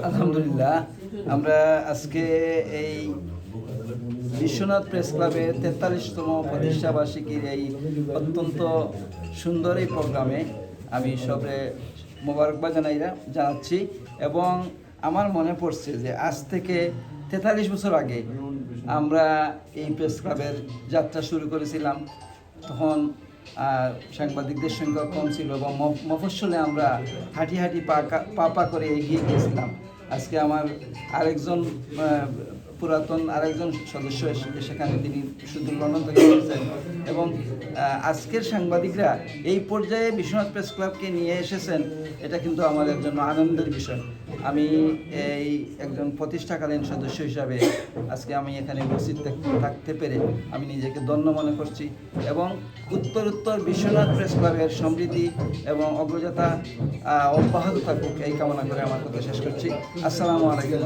আলহামদুলিল্লাহ, আমরা আজকে এই বিশ্বনাথ প্রেস ক্লাবের 43তম প্রতিষ্ঠাবার্ষিকীর এই অত্যন্ত সুন্দর এই প্রোগ্রামে আমি সবে মোবারকবাদ জানাচ্ছি। এবং আমার মনে পড়ছে যে আজ থেকে 43 বছর আগে আমরা এই প্রেস ক্লাবের যাত্রা শুরু করেছিলাম। তখন সাংবাদিকদের সংখ্যা কম ছিল এবং মফস্বলে আমরা হাঁটি হাঁটি পা করে এগিয়ে গিয়েছিলাম। আজকে আমার আরেকজন পুরাতন আরেকজন সদস্য সেখানে, তিনি সুদূর লন্ডন থেকে এসেছেন এবং আজকের সাংবাদিকরা এই পর্যায়ে বিশ্বনাথ প্রেস ক্লাবকে নিয়ে এসেছেন। এটা কিন্তু আমাদের জন্য আনন্দের বিষয়। আমি এই একজন প্রতিষ্ঠাকালীন সদস্য হিসাবে আজকে আমি এখানে উপস্থিত থাকতে পেরে আমি নিজেকে ধন্য মনে করছি এবং উত্তর বিশ্বনাথ প্রেস ক্লাবের সমৃদ্ধি এবং অগ্রযাত্রা অব্যাহত থাকুক এই কামনা করে আমার কথা শেষ করছি। আসসালামু আলাইকুম।